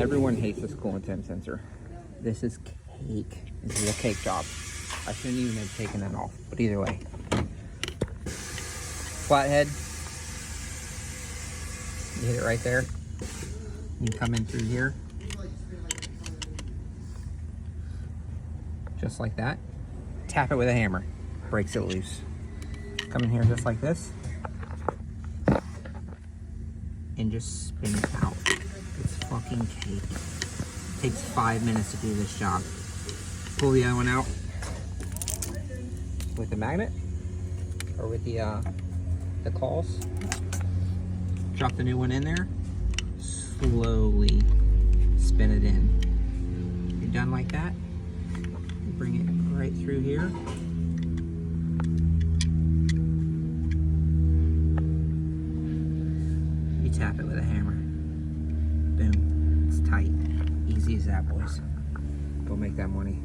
Everyone hates this coolant temp sensor. This is cake. This is a cake job. I shouldn't even have taken that off, but either way. Flathead. You hit it right there. You can come in through here. Just like that. Tap it with a hammer. Breaks it loose. Come in here just like this. And just spin it out. It's fucking cake. Takes 5 minutes to do this job. Pull the other one out with the magnet or with the claws. Drop the new one in there. Slowly spin it in. You're done like that. You bring it right through here. You tap it with a hammer. Boom. It's tight. Easy as that, boys. Go make that money.